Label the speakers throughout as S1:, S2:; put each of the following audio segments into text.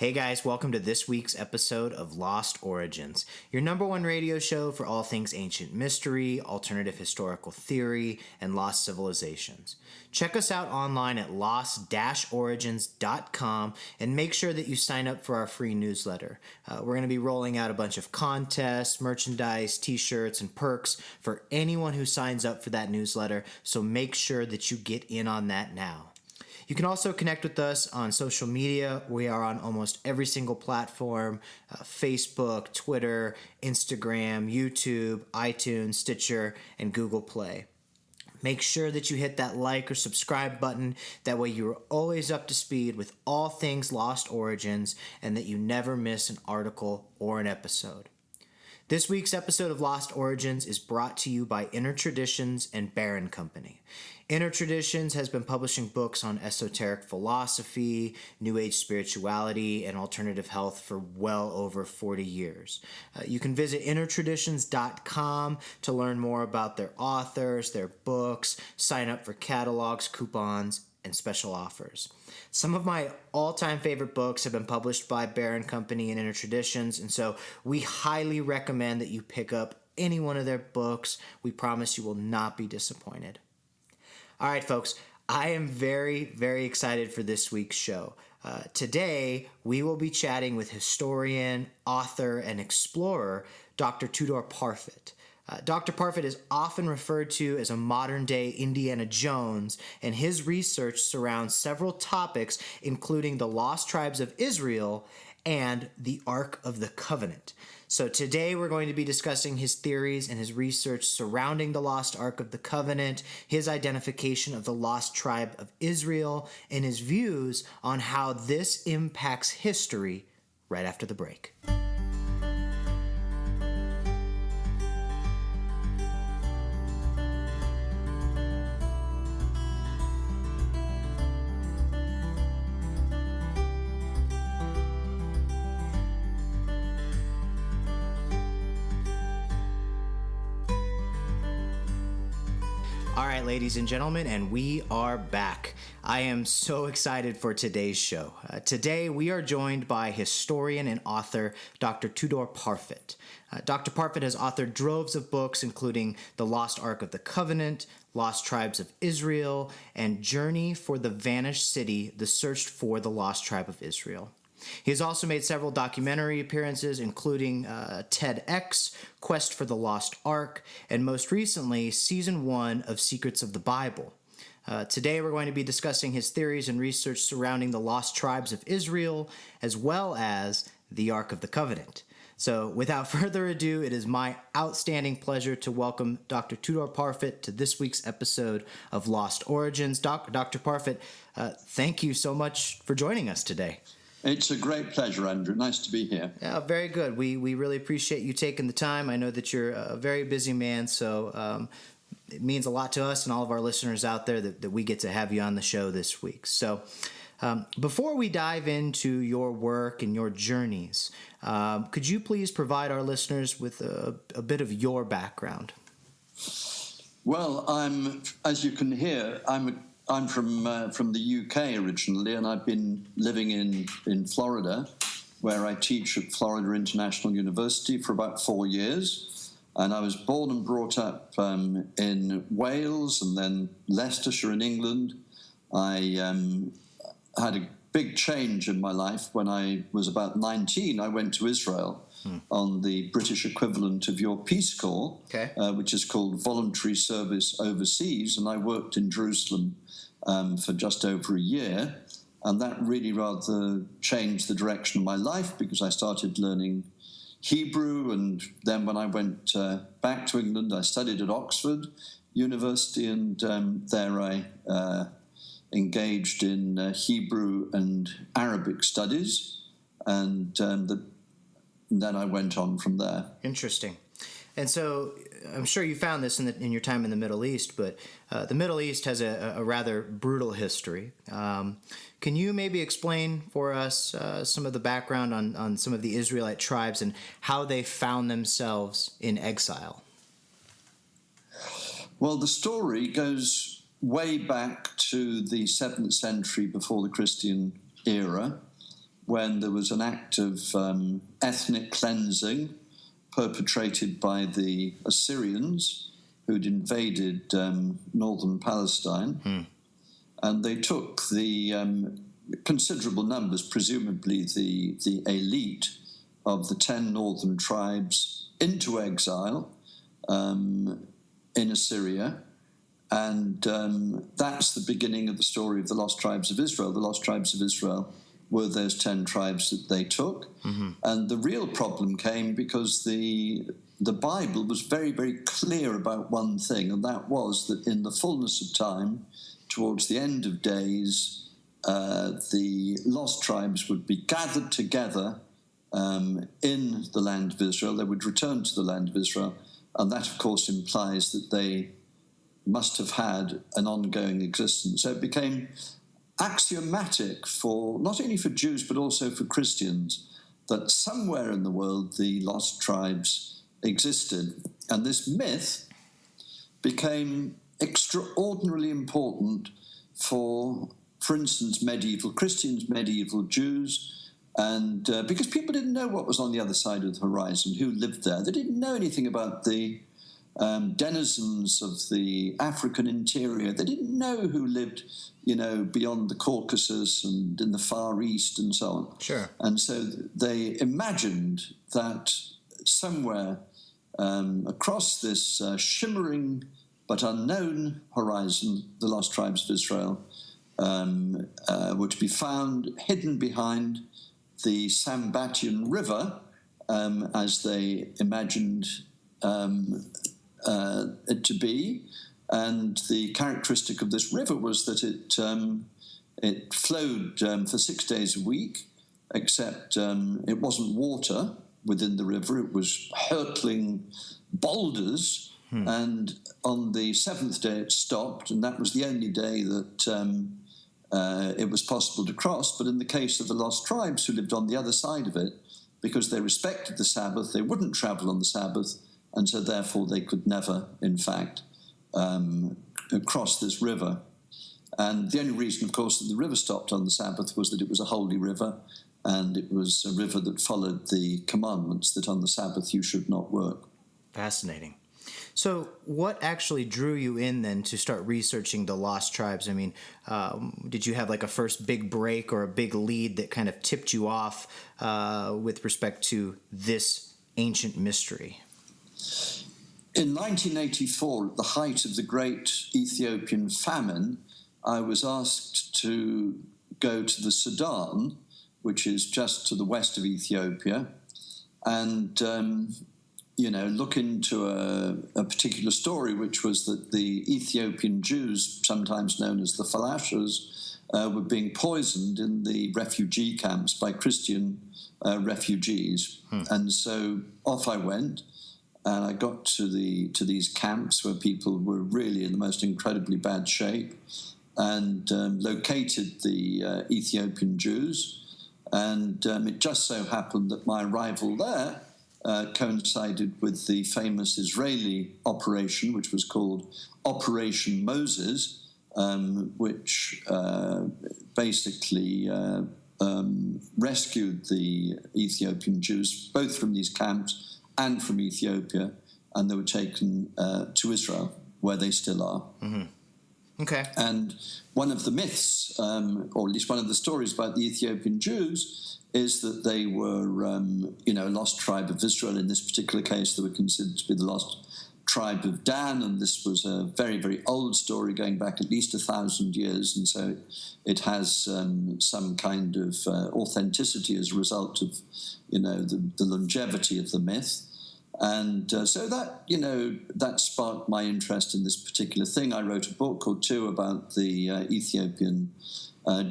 S1: Hey guys, welcome to this week's episode of Lost Origins, your number one radio show for all things ancient mystery, alternative historical theory, and lost civilizations. Check us out online at lost-origins.com and make sure that you sign up for our free newsletter. We're going to be rolling out a bunch of contests, merchandise, t-shirts, and perks for anyone who signs up for that newsletter, so make sure that you get in on that now. You can also connect with us on social media. We are on almost every single platform, Facebook, Twitter, Instagram, YouTube, iTunes, Stitcher, and Google Play. Make sure that you hit that like or subscribe button. That way you're always up to speed with all things Lost Origins and that you never miss an article or an episode. This week's episode of Lost Origins is brought to you by Inner Traditions and Barron Company. Inner Traditions has been publishing books on esoteric philosophy, New Age spirituality, and alternative health for well over 40 years. You can visit innertraditions.com to learn more about their authors, their books, sign up for catalogs, coupons, and special offers. Some of my all-time favorite books have been published by Barron Company and Inner Traditions, and so we highly recommend that you pick up any one of their books. We promise you will not be disappointed. All right, folks, I am very, very excited for this week's show. Today, we will be chatting with historian, author, and explorer, Dr. Tudor Parfitt. Dr. Parfit is often referred to as a modern-day Indiana Jones, and his research surrounds several topics, including the lost tribes of Israel and the Ark of the Covenant. So today we're going to be discussing his theories and his research surrounding the Lost Ark of the Covenant, his identification of the lost tribe of Israel, and his views on how this impacts history right after the break. All right, ladies and gentlemen, and we are back. I am so excited for today's show. Today, we are joined by historian and author Dr. Tudor Parfitt. Dr. Parfitt has authored droves of books, including The Lost Ark of the Covenant, Lost Tribes of Israel, and Journey for the Vanished City, The Search for the Lost Tribe of Israel. He has also made several documentary appearances, including TEDx, Quest for the Lost Ark, and most recently, Season 1 of Secrets of the Bible. Today we're going to be discussing his theories and research surrounding the lost tribes of Israel, as well as the Ark of the Covenant. So without further ado, it is my outstanding pleasure to welcome Dr. Tudor Parfitt to this week's episode of Lost Origins. Dr. Parfitt, thank you so much for joining us today.
S2: It's a great pleasure, Andrew. Nice to be here.
S1: Yeah, very good. We really appreciate you taking the time. I know that you're a very busy man, so it means a lot to us and all of our listeners out there that we get to have you on the show this week. So before we dive into your work and your journeys, could you please provide our listeners with a bit of your background?
S2: Well, as you can hear, I'm from the UK originally, and I've been living in Florida, where I teach at Florida International University for about 4 years. And I was born and brought up in Wales and then Leicestershire in England. I had a big change in my life. When I was about 19, I went to Israel on the British equivalent of your Peace Corps, which is called Voluntary Service Overseas, and I worked in Jerusalem for just over a year, and that really rather changed the direction of my life because I started learning Hebrew, and then when I went back to England, I studied at Oxford University, and there I engaged in Hebrew and Arabic studies, and then I went on from there.
S1: Interesting. And so I'm sure you found this in your time in the Middle East, but the Middle East has a rather brutal history. Can you maybe explain for us some of the background on some of the Israelite tribes and how they found themselves in exile?
S2: Well, the story goes way back to the 7th century before the Christian era. when there was an act of ethnic cleansing perpetrated by the Assyrians who'd invaded northern Palestine. And they took the considerable numbers, presumably the elite of the 10 northern tribes, into exile in Assyria. And that's the beginning of the story of the Lost Tribes of Israel. The Lost Tribes of Israel were those 10 tribes that they took. And the real problem came because the Bible was very, very clear about one thing, and that was that in the fullness of time, towards the end of days, the lost tribes would be gathered together in the land of Israel. They would return to the land of Israel, and that, of course, implies that they must have had an ongoing existence. So it became axiomatic for not only for Jews but also for Christians that somewhere in the world the lost tribes existed. And this myth became extraordinarily important for instance, medieval Christians, medieval Jews, and because people didn't know what was on the other side of the horizon, who lived there. They didn't know anything about the denizens of the African interior. They didn't know who lived, beyond the Caucasus and in the Far East and so on.
S1: Sure.
S2: And so they imagined that somewhere across this shimmering but unknown horizon, the lost tribes of Israel were to be found hidden behind the Sambatian River, as they imagined it to be. And the characteristic of this river was that it flowed for 6 days a week, except it wasn't water within the river. It was hurtling boulders. And on the seventh day it stopped, and that was the only day that it was possible to cross. But in the case of the lost tribes who lived on the other side of it, because they respected the Sabbath, they wouldn't travel on the Sabbath, and so therefore they could never, in fact, cross this river. And the only reason, of course, that the river stopped on the Sabbath was that it was a holy river, and it was a river that followed the commandments that on the Sabbath you should not work.
S1: Fascinating. So what actually drew you in then to start researching the lost tribes? I mean, did you have like a first big break or a big lead that kind of tipped you off with respect to this ancient mystery?
S2: In 1984, at the height of the great Ethiopian famine, I was asked to go to the Sudan, which is just to the west of Ethiopia, and look into a particular story, which was that the Ethiopian Jews, sometimes known as the Falashas, were being poisoned in the refugee camps by Christian refugees. And so off I went, and I got to these camps where people were really in the most incredibly bad shape, and located the Ethiopian Jews. And it just so happened that my arrival there coincided with the famous Israeli operation, which was called Operation Moses, which basically rescued the Ethiopian Jews, both from these camps and from Ethiopia, and they were taken to Israel, where they still are.
S1: Mm-hmm. Okay.
S2: And one of the myths, or at least one of the stories about the Ethiopian Jews, is that they were, a lost tribe of Israel. In this particular case, they were considered to be the lost tribe of Dan, and this was a very, very old story going back at least 1,000 years, and so it has some kind of authenticity as a result of, the longevity of the myth. And so that sparked my interest in this particular thing. I wrote a book or two about the Ethiopian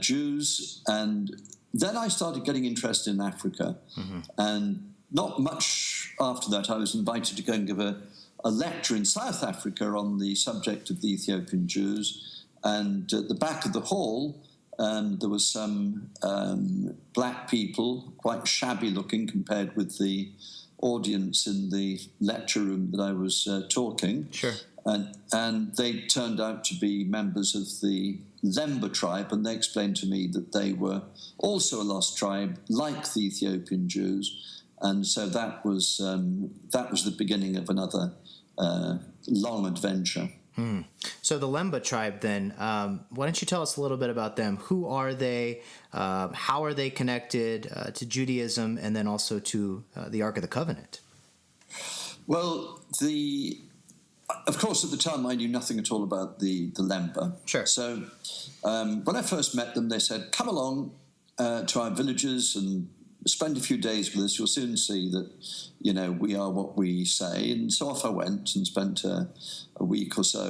S2: Jews, and then I started getting interested in Africa. Mm-hmm. And not much after that, I was invited to go and give a lecture in South Africa on the subject of the Ethiopian Jews. And at the back of the hall, there was some black people, quite shabby looking compared with the audience in the lecture room that I was talking.
S1: Sure.
S2: and they turned out to be members of the Lemba tribe, and they explained to me that they were also a lost tribe, like the Ethiopian Jews, and so that was the beginning of another long adventure.
S1: So the Lemba tribe, then, why don't you tell us a little bit about them? Who are they? How are they connected to Judaism, and then also to the Ark of the Covenant?
S2: Well, of course, at the time, I knew nothing at all about the Lemba.
S1: Sure.
S2: So when I first met them, they said, "Come along to our villages and spend a few days with us. You'll soon see that, we are what we say." And so off I went and spent a week or so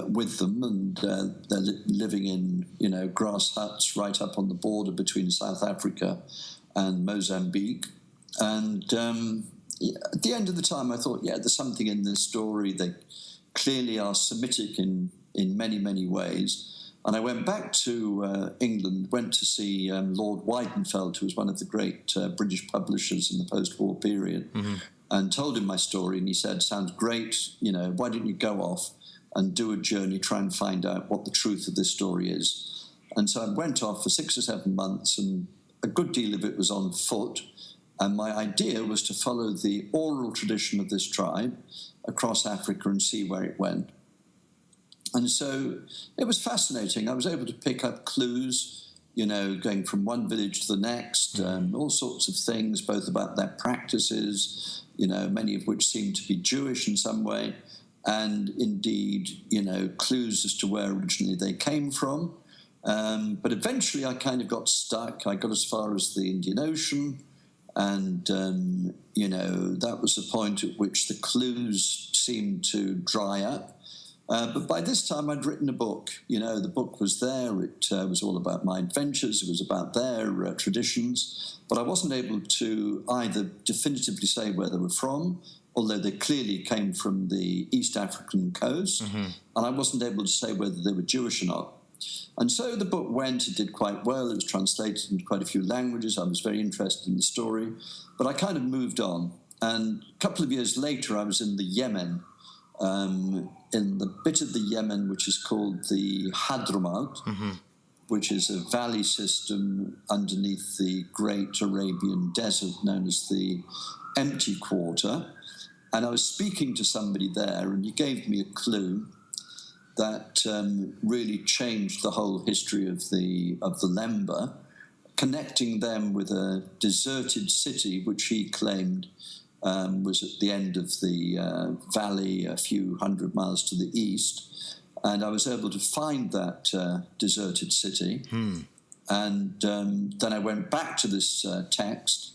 S2: with them, and they're living in, grass huts right up on the border between South Africa and Mozambique. And at the end of the time, I thought, there's something in this story. They clearly are Semitic in many, many ways. And I went back to England, went to see Lord Weidenfeld, who was one of the great British publishers in the post-war period, and told him my story. And he said, "Sounds great. Why don't you go off and do a journey, try and find out what the truth of this story is?" And so I went off for 6 or 7 months, and a good deal of it was on foot. And my idea was to follow the oral tradition of this tribe across Africa and see where it went. And so it was fascinating. I was able to pick up clues, going from one village to the next, all sorts of things, both about their practices, many of which seemed to be Jewish in some way, and indeed, clues as to where originally they came from. But eventually I kind of got stuck. I got as far as the Indian Ocean, and, that was the point at which the clues seemed to dry up. But by this time, I'd written a book. The book was there. It was all about my adventures. It was about their traditions. But I wasn't able to either definitively say where they were from, although they clearly came from the East African coast, and I wasn't able to say whether they were Jewish or not. And so the book went. It did quite well. It was translated into quite a few languages. I was very interested in the story. But I kind of moved on. And a couple of years later, I was in the Yemen, in the bit of the Yemen which is called the Hadramaut, which is a valley system underneath the great Arabian desert known as the Empty Quarter. And I was speaking to somebody there, and he gave me a clue that really changed the whole history of the Lemba, connecting them with a deserted city which he claimed was at the end of the valley, a few hundred miles to the east. And I was able to find that deserted city. And then I went back to this text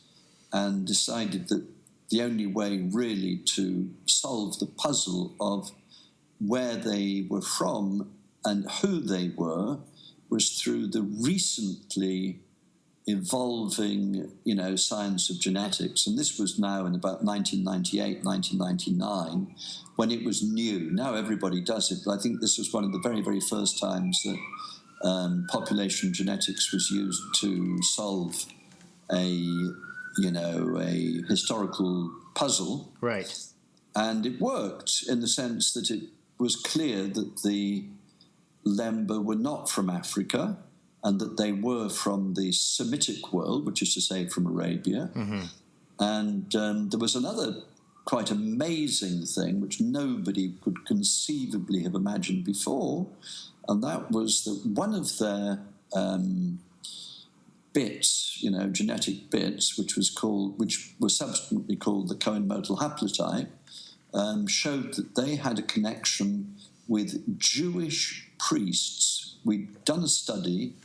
S2: and decided that the only way really to solve the puzzle of where they were from and who they were was through the recently evolving, science of genetics. And this was now in about 1998, 1999, when it was new. Now everybody does it, but I think this was one of the very, very first times that population genetics was used to solve a historical puzzle.
S1: Right.
S2: And it worked in the sense that it was clear that the Lemba were not from Africa, and that they were from the Semitic world, which is to say from Arabia. And there was another quite amazing thing which nobody could conceivably have imagined before, and that was that one of their bits, genetic bits, which were subsequently called the Cohen-Modal haplotype, showed that they had a connection with Jewish priests. We'd done a study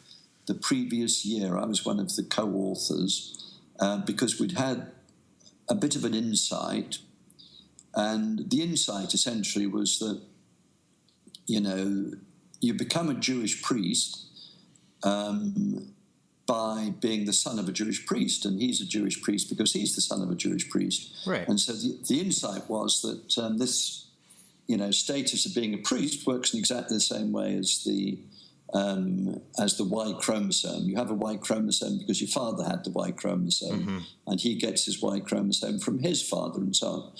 S2: the previous year. I was one of the co-authors because we'd had a bit of an insight, and the insight essentially was that, you become a Jewish priest by being the son of a Jewish priest, and he's a Jewish priest because he's the son of a Jewish priest.
S1: Right.
S2: And so the insight was that this, status of being a priest works in exactly the same way as the Y chromosome. You have a Y chromosome because your father had the Y chromosome, and he gets his Y chromosome from his father, and so on.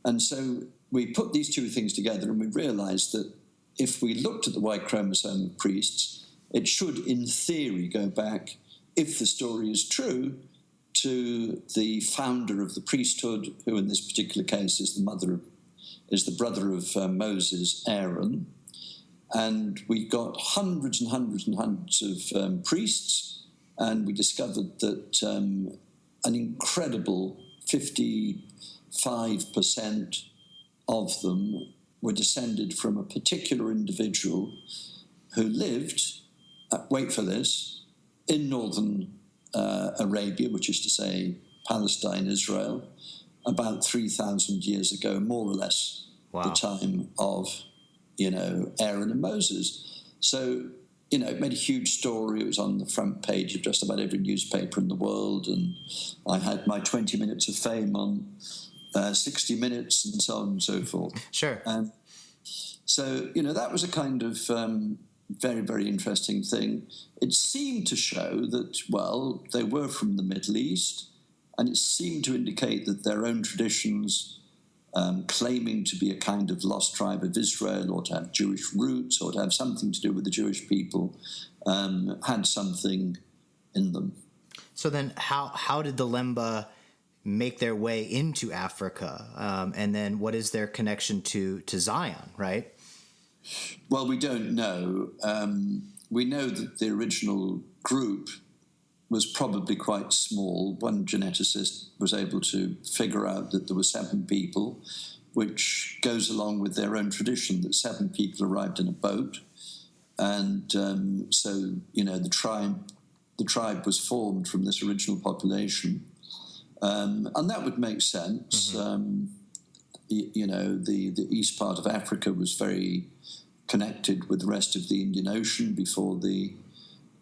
S2: And so we put these two things together and we realized that if we looked at the Y chromosome of priests, it should, in theory, go back, if the story is true, to the founder of the priesthood, who in this particular case is the brother of Moses, Aaron. And we got hundreds and hundreds and hundreds of priests, and we discovered that an incredible 55% of them were descended from a particular individual who lived, wait for this, in northern Arabia, which is to say Palestine, Israel, about 3,000 years ago, more or less.
S1: Wow.
S2: The time of, Aaron and Moses. So, it made a huge story. It was on the front page of just about every newspaper in the world, and I had my 20 minutes of fame on 60 Minutes and so on and so forth.
S1: Sure.
S2: And so, that was a kind of very, very interesting thing. It seemed to show that, well, they were from the Middle East, and it seemed to indicate that their own traditions, claiming to be a kind of lost tribe of Israel or to have Jewish roots or to have something to do with the Jewish people, had something in them.
S1: So then how did the Lemba make their way into Africa? And then what is their connection to Zion, right?
S2: Well, we don't know. We know that the original group was probably quite small. One geneticist was able to figure out that there were 7 people, which goes along with their own tradition that 7 people arrived in a boat. And so, the tribe was formed from this original population. And that would make sense. Mm-hmm. The east part of Africa was very connected with the rest of the Indian Ocean before the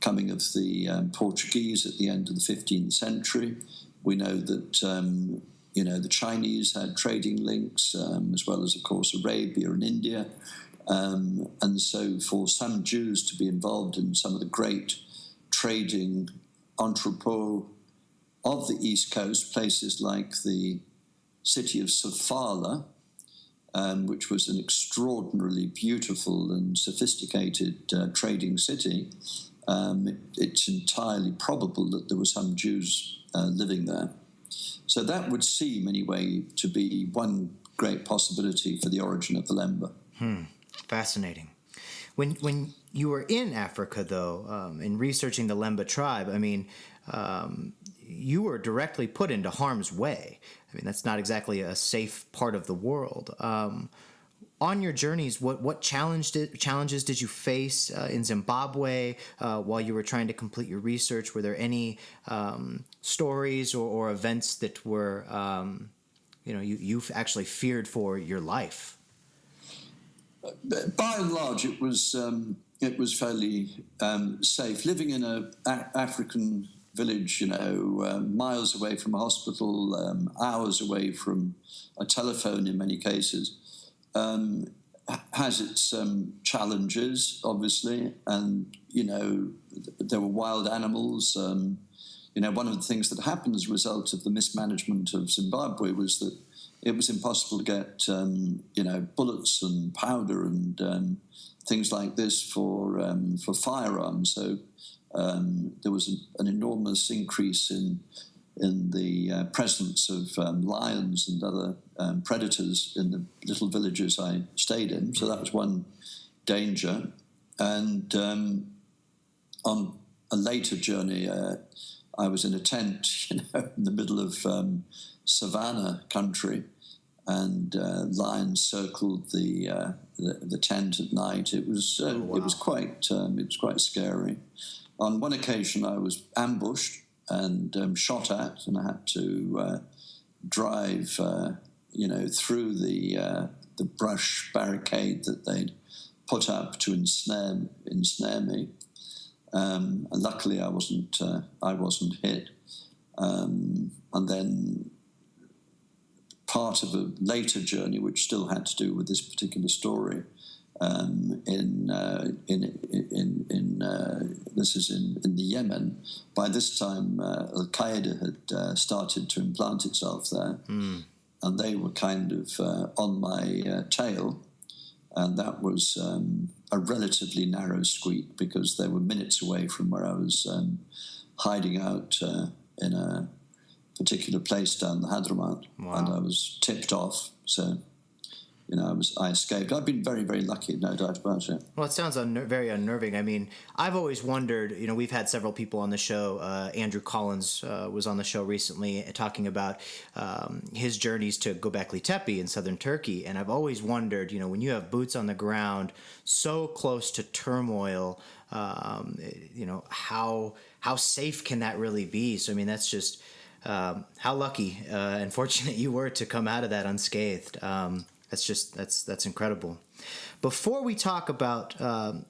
S2: coming of the Portuguese at the end of the 15th century. We know that, the Chinese had trading links, as well as, of course, Arabia and India. And so for some Jews to be involved in some of the great trading entrepôts of the East Coast, places like the city of Sofala, which was an extraordinarily beautiful and sophisticated trading city, it's entirely probable that there were some Jews living there. So that would seem, anyway, to be one great possibility for the origin of the Lemba.
S1: Fascinating. When you were in Africa, though, in researching the Lemba tribe, you were directly put into harm's way. That's not exactly a safe part of the world. On your journeys, what challenges did you face in Zimbabwe while you were trying to complete your research? Were there any stories or events that were, you've actually feared for your life?
S2: By and large, it was fairly safe. Living in an African village, miles away from a hospital, hours away from a telephone in many cases, has its challenges, obviously. And, there were wild animals. One of the things that happened as a result of the mismanagement of Zimbabwe was that it was impossible to get, bullets and powder and things like this for firearms. So there was an enormous increase in the presence of lions and other predators in the little villages I stayed in. So that was one danger. And on a later journey, I was in a tent, in the middle of savannah country, and lions circled the tent at night. It was
S1: wow.
S2: It was quite scary. On one occasion, I was ambushed and shot at, and I had to drive, through the brush barricade that they'd put up to ensnare me. And luckily, I wasn't hit. And then part of a later journey, which still had to do with this particular story, this is in the Yemen. By this time, Al Qaeda had started to implant itself there, and they were kind of on my tail, and that was a relatively narrow squeak because they were minutes away from where I was hiding out in a particular place down the Hadramaut.
S1: Wow.
S2: And I was tipped off, so I escaped. I've been very, very lucky, no doubt about it.
S1: Well, it sounds very unnerving. I mean, I've always wondered, we've had several people on the show. Andrew Collins was on the show recently talking about his journeys to Göbekli Tepe in southern Turkey. And I've always wondered, when you have boots on the ground so close to turmoil, how safe can that really be? So, I mean, that's just how lucky and fortunate you were to come out of that unscathed. That's incredible. Before we talk about the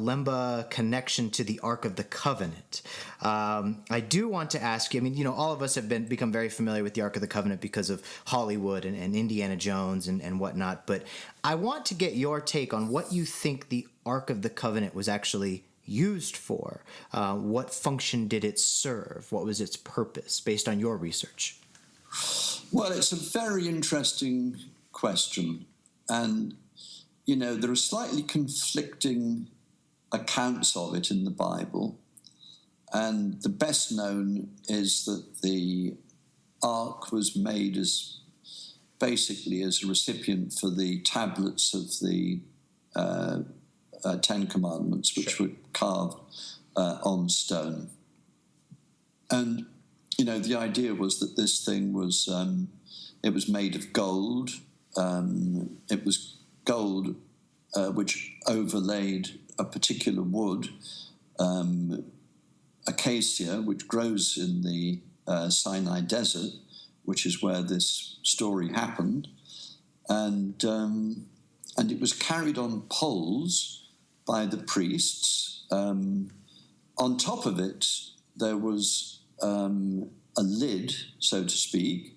S1: Lemba connection to the Ark of the Covenant, I do want to ask you, I mean, all of us have become very familiar with the Ark of the Covenant because of Hollywood and Indiana Jones and whatnot, but I want to get your take on what you think the Ark of the Covenant was actually used for. What function did it serve? What was its purpose based on your research?
S2: Well, it's a very interesting question. And, there are slightly conflicting accounts of it in the Bible. And the best known is that the Ark was made basically as a recipient for the tablets of the Ten Commandments, which were carved on stone. And, the idea was that this thing was, it was made of gold. It was gold which overlaid a particular wood, acacia, which grows in the Sinai Desert, which is where this story happened. And it was carried on poles by the priests. On top of it, there was a lid, so to speak,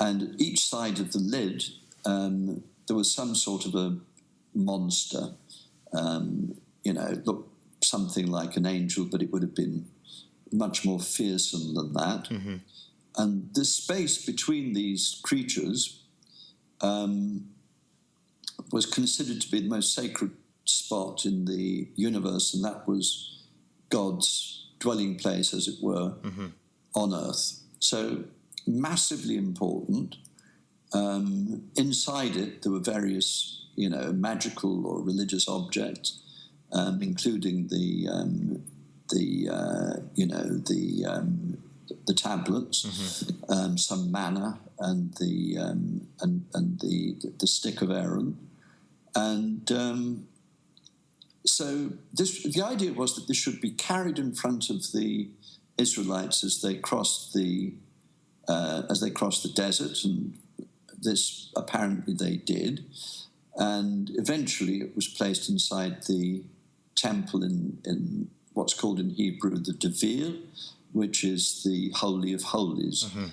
S2: and each side of the lid, there was some sort of a monster. It looked something like an angel, but it would have been much more fearsome than that. Mm-hmm. And the space between these creatures was considered to be the most sacred spot in the universe, and that was God's dwelling place, as it were, mm-hmm. on Earth. So massively important. Inside it, there were various, magical or religious objects, including the tablets, mm-hmm. Some manna, and the stick of Aaron, and so the idea was that this should be carried in front of the Israelites as they crossed the desert, and this apparently they did. And eventually it was placed inside the temple in what's called in Hebrew the Devir, which is the Holy of Holies. Mm-hmm.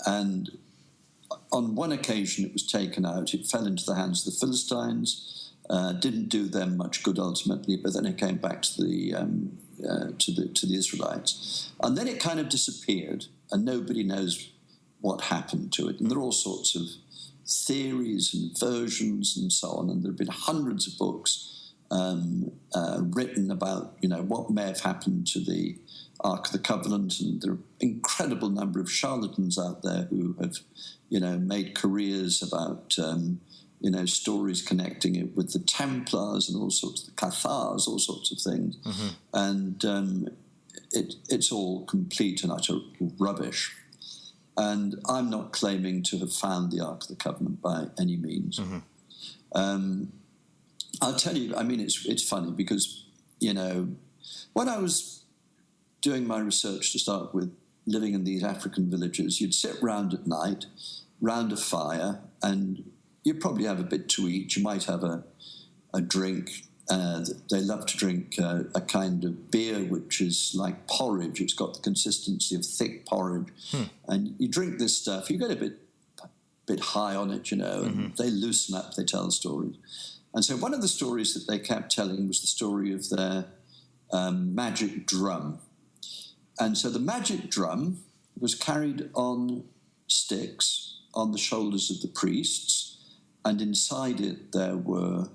S2: And on one occasion it was taken out. It fell into the hands of the Philistines. Didn't do them much good ultimately, but then it came back to the Israelites. And then it kind of disappeared, and nobody knows what happened to it. And there are all sorts of theories and versions and so on, and there have been hundreds of books written about what may have happened to the Ark of the Covenant, and there are an incredible number of charlatans out there who have made careers about stories connecting it with the Templars and all sorts of Cathars, all sorts of things, mm-hmm. and it's all complete and utter rubbish. And I'm not claiming to have found the Ark of the Covenant by any means. Mm-hmm. I'll tell you, I mean, it's funny because, when I was doing my research to start with, living in these African villages, you'd sit round at night, round a fire, and you'd probably have a bit to eat. You might have a drink. They love to drink a kind of beer which is like porridge. It's got the consistency of thick porridge. And you drink this stuff, you get a bit high on it, and mm-hmm. they loosen up, they tell stories. And so one of the stories that they kept telling was the story of their magic drum. And so the magic drum was carried on sticks on the shoulders of the priests, and inside it there were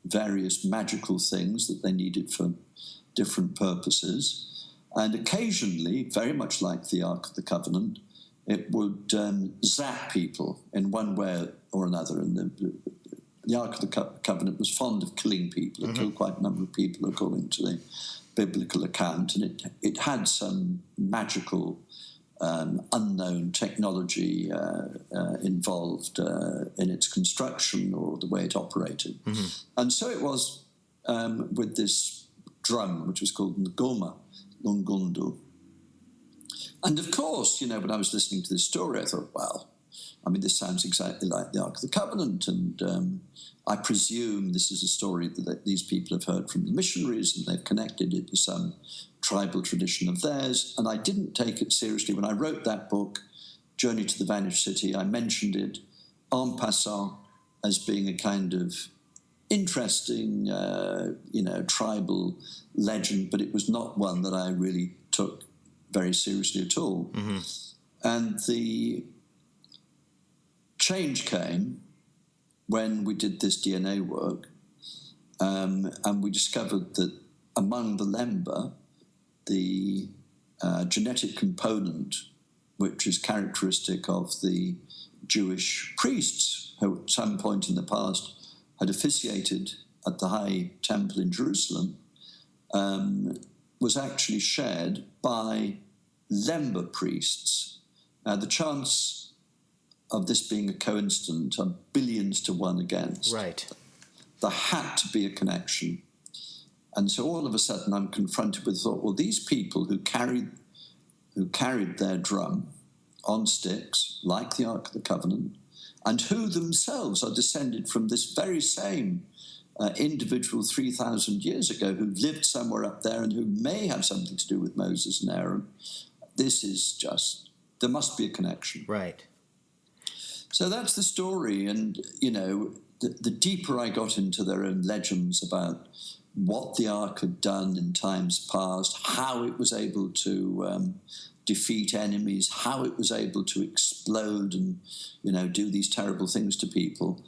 S2: various magical things that they needed for different purposes. And occasionally, very much like the Ark of the Covenant, it would zap people in one way or another. And the Ark of the Covenant was fond of killing people. It killed quite a number of people, according to the biblical account. And it had some magical, unknown technology involved in its construction or the way it operated. And so it was with this drum, which was called Ngoma, Lungundu. And of course, when I was listening to this story, I thought, well, this sounds exactly like the Ark of the Covenant, and I presume this is a story that these people have heard from the missionaries, and they've connected it to some tribal tradition of theirs. And I didn't take it seriously. When I wrote that book, Journey to the Vanished City, I mentioned it en passant as being a kind of interesting, tribal legend, but it was not one that I really took very seriously at all. And the change came when we did this DNA work, and we discovered that among the Lemba, the genetic component, which is characteristic of the Jewish priests who at some point in the past had officiated at the High Temple in Jerusalem, was actually shared by Lemba priests. Now, the chance of this being a coincidence are billions to one against.
S1: Right.
S2: There had to be a connection. And so all of a sudden I'm confronted with the thought, well, these people who carried their drum on sticks, like the Ark of the Covenant, and who themselves are descended from this very same individual 3,000 years ago who lived somewhere up there and who may have something to do with Moses and Aaron. This is just, there must be a connection.
S1: Right.
S2: So that's the story. And, the deeper I got into their own legends about what the Ark had done in times past, how it was able to defeat enemies, how it was able to explode and, do these terrible things to people,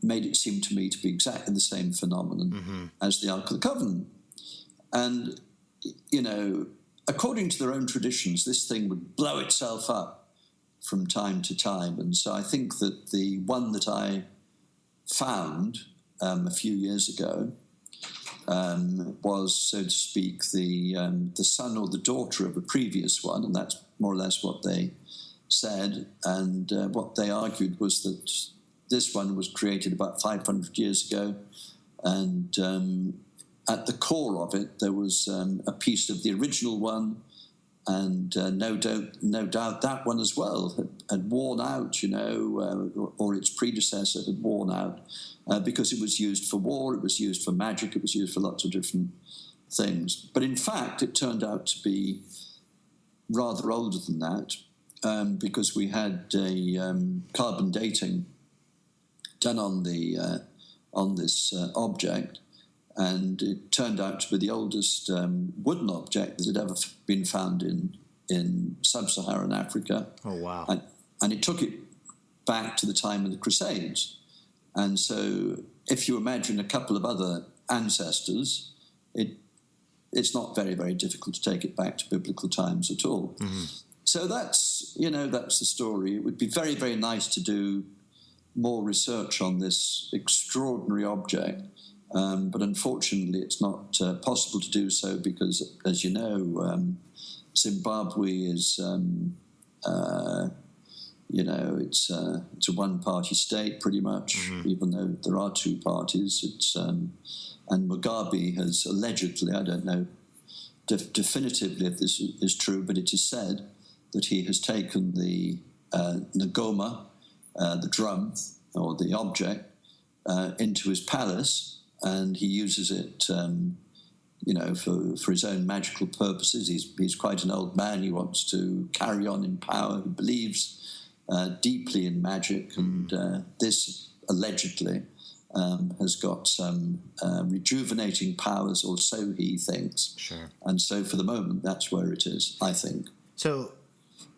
S2: made it seem to me to be exactly the same phenomenon as the Ark of the Covenant. And, according to their own traditions, this thing would blow itself up from time to time. And so I think that the one that I found a few years ago was, so to speak, the son or the daughter of a previous one, and that's more or less what they said. And what they argued was that this one was created about 500 years ago, and at the core of it there was a piece of the original one, and no doubt that one as well had worn out, or its predecessor had worn out, because it was used for war, it was used for magic, it was used for lots of different things. But in fact, it turned out to be rather older than that, because we had a carbon dating done on this object, and it turned out to be the oldest wooden object that had ever been found in sub-Saharan Africa.
S1: Oh, wow.
S2: And it took it back to the time of the Crusades. And so if you imagine a couple of other ancestors, it's not very, very difficult to take it back to biblical times at all. So that's the story. It would be very, very nice to do more research on this extraordinary object. But unfortunately, it's not possible to do so because, as you know, Zimbabwe is, it's a one-party state pretty much, even though there are two parties. And Mugabe has allegedly, I don't know definitively if this is true, but it is said that he has taken the Ngoma, the drum or the object, into his palace. And he uses it, for his own magical purposes. He's quite an old man. He wants to carry on in power. He believes deeply in magic, and this allegedly has got some rejuvenating powers, or so he thinks.
S1: Sure.
S2: And so, for the moment, that's where it is, I think.
S1: So,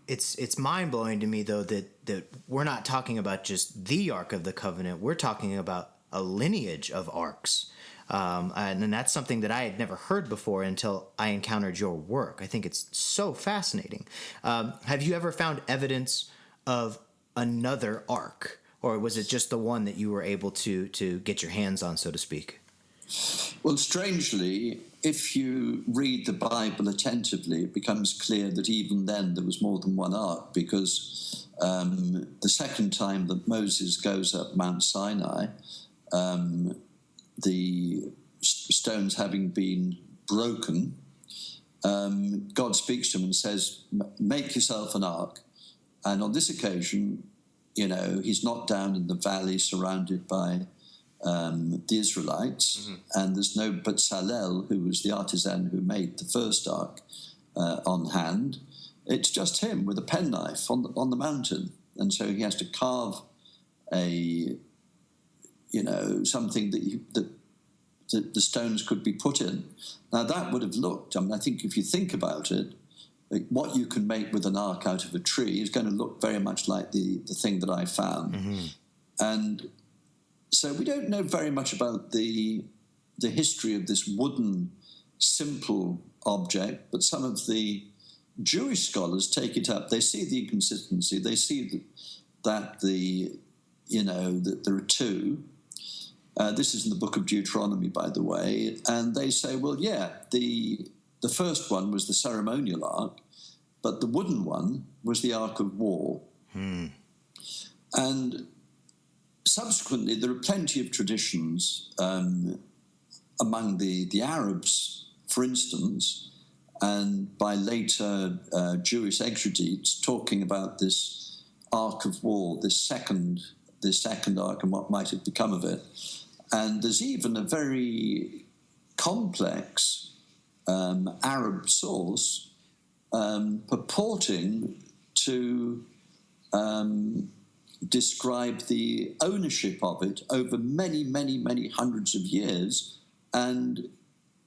S1: it's mind blowing to me though that we're not talking about just the Ark of the Covenant. We're talking about a lineage of arks, and that's something that I had never heard before until I encountered your work. I think it's so fascinating. Have you ever found evidence of another ark, or was it just the one that you were able to get your hands on, so to speak?
S2: Well, strangely, if you read the Bible attentively, it becomes clear that even then there was more than one ark, because the second time that Moses goes up Mount Sinai, the stones having been broken, God speaks to him and says, make yourself an ark. And on this occasion, he's not down in the valley surrounded by the Israelites, and there's no Bezalel, who was the artisan who made the first ark, on hand. It's just him with a penknife on the mountain, and so he has to carve something that the stones could be put in. Now that would have looked, I think if you think about it, like what you can make with an ark out of a tree is going to look very much like the thing that I found. And so we don't know very much about the history of this wooden, simple object, but some of the Jewish scholars take it up. They see the inconsistency. They see that there are two. This is in the book of Deuteronomy, by the way, and they say, well, yeah, the first one was the ceremonial ark, but the wooden one was the Ark of War. And subsequently, there are plenty of traditions among the Arabs, for instance, and by later Jewish exegetes talking about this Ark of War, this second ark, and what might have become of it. And there's even a very complex Arab source purporting to describe the ownership of it over many, many, many hundreds of years, and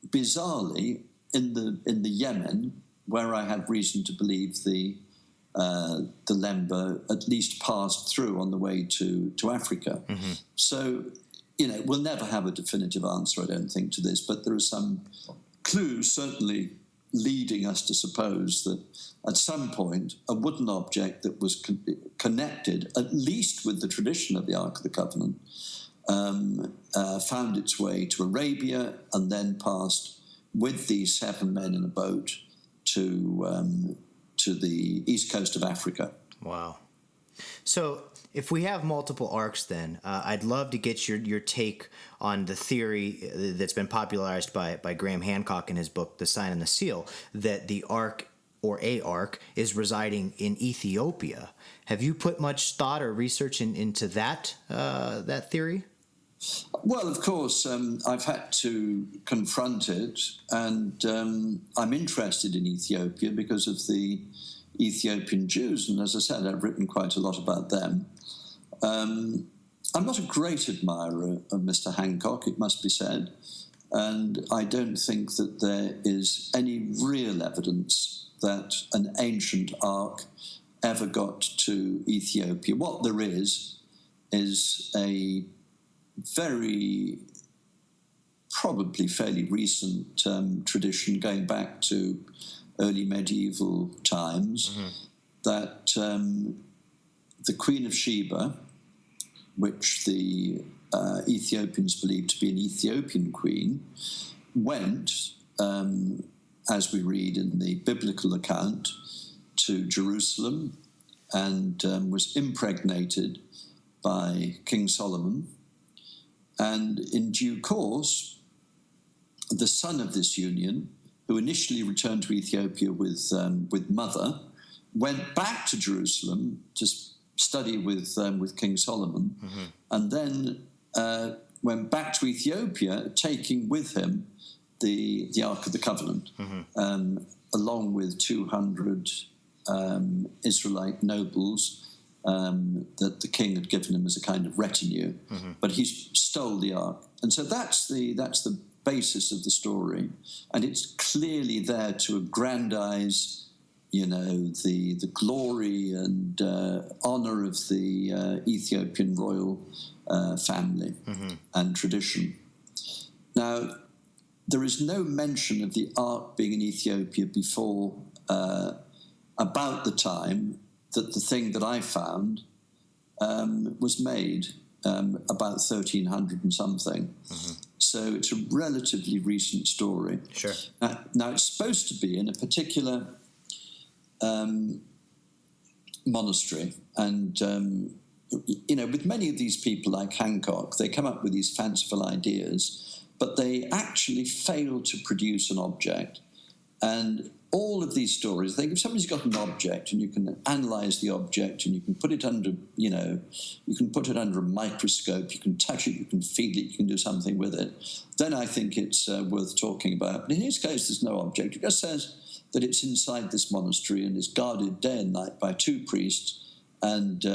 S2: bizarrely in the Yemen, where I have reason to believe the Lemba at least passed through on the way to Africa. So, we'll never have a definitive answer, I don't think, to this, but there are some clues certainly leading us to suppose that at some point a wooden object that was connected at least with the tradition of the Ark of the Covenant found its way to Arabia and then passed with these 7 men in a boat to the east coast of Africa.
S1: Wow. So if we have multiple arks, then I'd love to get your take on the theory that's been popularized by Graham Hancock in his book, The Sign and the Seal, that the ark or a ark is residing in Ethiopia. Have you put much thought or research into that theory?
S2: Well, of course, I've had to confront it, and I'm interested in Ethiopia because of the Ethiopian Jews, and as I said, I've written quite a lot about them. I'm not a great admirer of Mr. Hancock, it must be said, and I don't think that there is any real evidence that an ancient ark ever got to Ethiopia. What there is a very, probably fairly recent tradition going back to early medieval times, that the Queen of Sheba, which the Ethiopians believed to be an Ethiopian queen, went, as we read in the biblical account, to Jerusalem and was impregnated by King Solomon. And in due course, the son of this union, who initially returned to Ethiopia with mother, went back to Jerusalem to study with King Solomon, and then went back to Ethiopia, taking with him the Ark of the Covenant, along with 200 Israelite nobles that the king had given him as a kind of retinue. But he stole the Ark, and so that's the basis of the story, and it's clearly there to aggrandize the glory and honor of the Ethiopian royal family and tradition. Now, there is no mention of the Ark being in Ethiopia before about the time that the thing that I found was made, about 1300 and something. So it's a relatively recent story.
S1: Sure.
S2: Now, it's supposed to be in a particular monastery. And, with many of these people like Hancock, they come up with these fanciful ideas, but they actually fail to produce an object. And all of these stories, if somebody's got an object and you can analyze the object and you can put it under, you can put it under a microscope, you can touch it, you can feel it, you can do something with it, then I think it's worth talking about. But in his case, there's no object. It just says that it's inside this monastery and is guarded day and night by two priests, and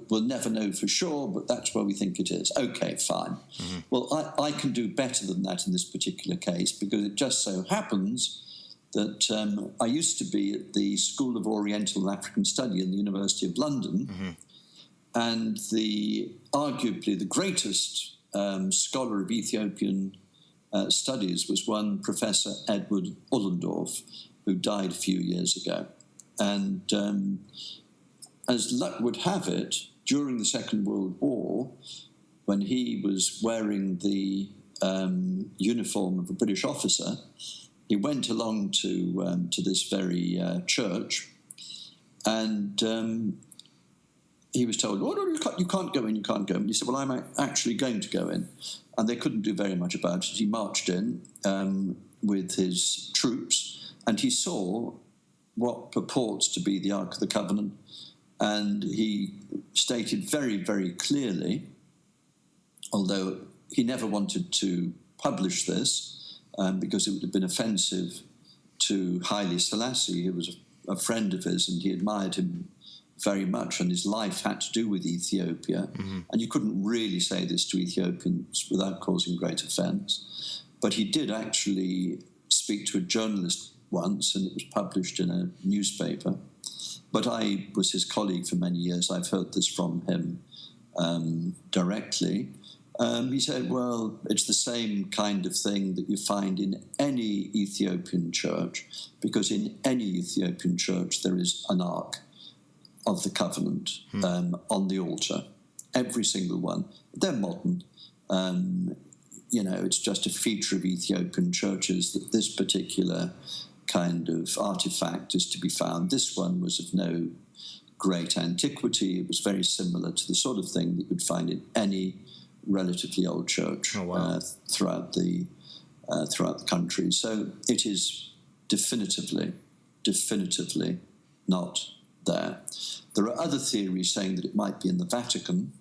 S2: we'll never know for sure, but that's where we think it is. Okay, fine. Well, I can do better than that in this particular case, because it just so happens that I used to be at the School of Oriental and African Study in the University of London, and arguably the greatest scholar of Ethiopian studies was one Professor Edward Ullendorf, who died a few years ago. And as luck would have it, during the Second World War, when he was wearing the uniform of a British officer, he went along to this very church, and he was told, "Oh, no, you can't go in, you can't go in." And he said, "Well, I'm actually going to go in." And they couldn't do very much about it. He marched in with his troops, and he saw what purports to be the Ark of the Covenant, and he stated very, very clearly, although he never wanted to publish this, because it would have been offensive to Haile Selassie, who was a friend of his, and he admired him very much, and his life had to do with Ethiopia. And you couldn't really say this to Ethiopians without causing great offence. But he did actually speak to a journalist once, and it was published in a newspaper. But I was his colleague for many years. I've heard this from him directly. He said, well, it's the same kind of thing that you find in any Ethiopian church, because in any Ethiopian church there is an Ark of the Covenant on the altar. Every single one. They're modern. It's just a feature of Ethiopian churches that this particular kind of artifact is to be found. This one was of no great antiquity. It was very similar to the sort of thing that you would find in any relatively old church throughout the country. So it is definitively not there. There are other theories saying that it might be in the Vatican,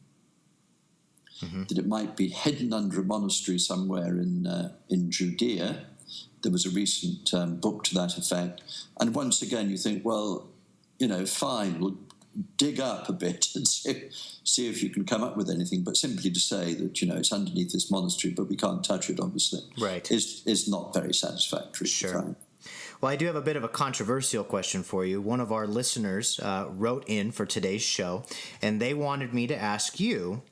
S2: that it might be hidden under a monastery somewhere in Judea. There was a recent book to that effect. And once again, you think, well, fine, we'll dig up a bit and see if you can come up with anything. But simply to say that, it's underneath this monastery, but we can't touch it, obviously, is not very satisfactory.
S1: Sure. Well, I do have a bit of a controversial question for you. One of our listeners wrote in for today's show, and they wanted me to ask you,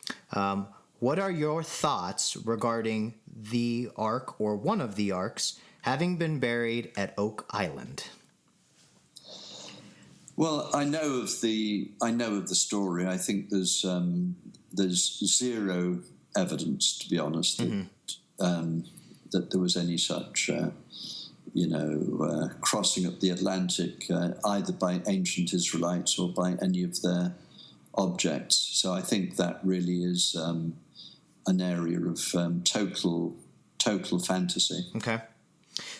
S1: what are your thoughts regarding the Ark, or one of the Arks, having been buried at Oak Island?
S2: Well, I know of the story. I think there's zero evidence, to be honest, that there was any such crossing up the Atlantic, either by ancient Israelites or by any of their objects. So I think that really is an area of total fantasy.
S1: Okay.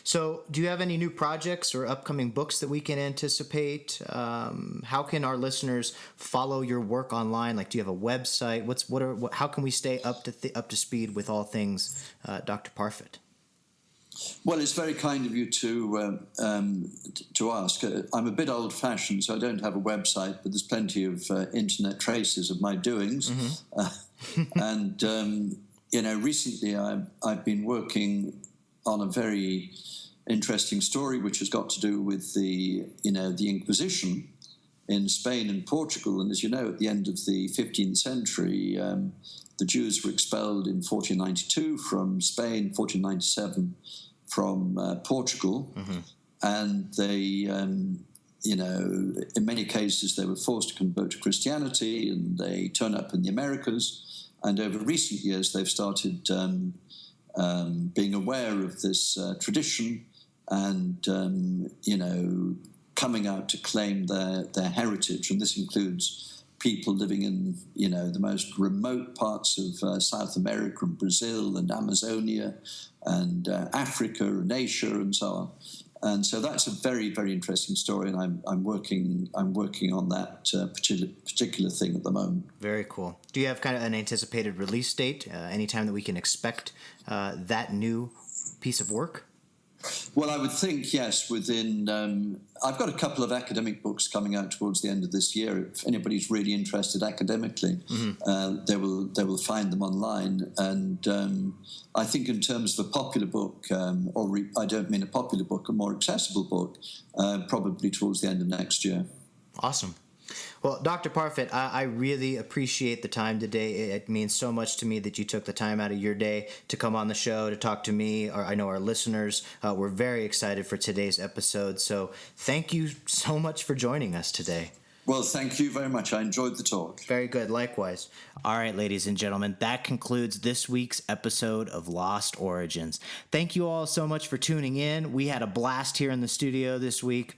S1: So do you have any new projects or upcoming books that we can anticipate? How can our listeners follow your work online? Like, do you have a website? How can we stay up to speed with all things Dr. Parfitt?
S2: Well, it's very kind of you to ask. I'm a bit old-fashioned, so I don't have a website, but there's plenty of internet traces of my doings. And recently I've been working on a very interesting story, which has got to do with the Inquisition in Spain and Portugal. And as you know, at the end of the 15th century, the Jews were expelled in 1492 from Spain, 1497 from Portugal, and they, in many cases, they were forced to convert to Christianity, and they turn up in the Americas. And over recent years, they've started being aware of this tradition and, coming out to claim their heritage. And this includes people living in, the most remote parts of South America and Brazil and Amazonia and Africa and Asia and so on. And so that's a very, very interesting story, and I'm working on that particular thing at the moment.
S1: Very cool. Do you have kind of an anticipated release date? Anytime that we can expect that new piece of work?
S2: Well, I would think, yes, within... I've got a couple of academic books coming out towards the end of this year. If anybody's really interested academically, they will find them online. And I think in terms of a popular book, I don't mean a popular book, a more accessible book, probably towards the end of next year.
S1: Awesome. Well, Dr. Parfit, I really appreciate the time today. It means so much to me that you took the time out of your day to come on the show to talk to me. Or I know our listeners were very excited for today's episode. So thank you so much for joining us today.
S2: Well, thank you very much. I enjoyed the talk.
S1: Very good. Likewise. All right, ladies and gentlemen, that concludes this week's episode of Lost Origins. Thank you all so much for tuning in. We had a blast here in the studio this week.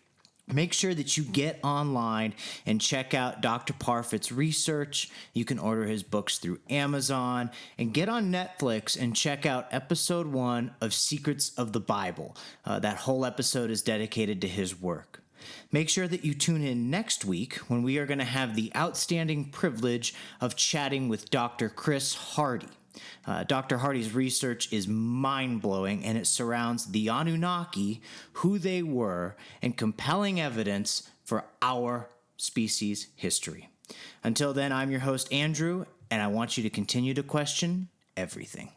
S1: Make sure that you get online and check out Dr. Parfitt's research. You can order his books through Amazon, and get on Netflix and check out episode 1 of Secrets of the Bible. That whole episode is dedicated to his work. Make sure that you tune in next week when we are going to have the outstanding privilege of chatting with Dr. Chris Hardy. Dr. Hardy's research is mind-blowing, and it surrounds the Anunnaki, who they were, and compelling evidence for our species' history. Until then, I'm your host, Andrew, and I want you to continue to question everything.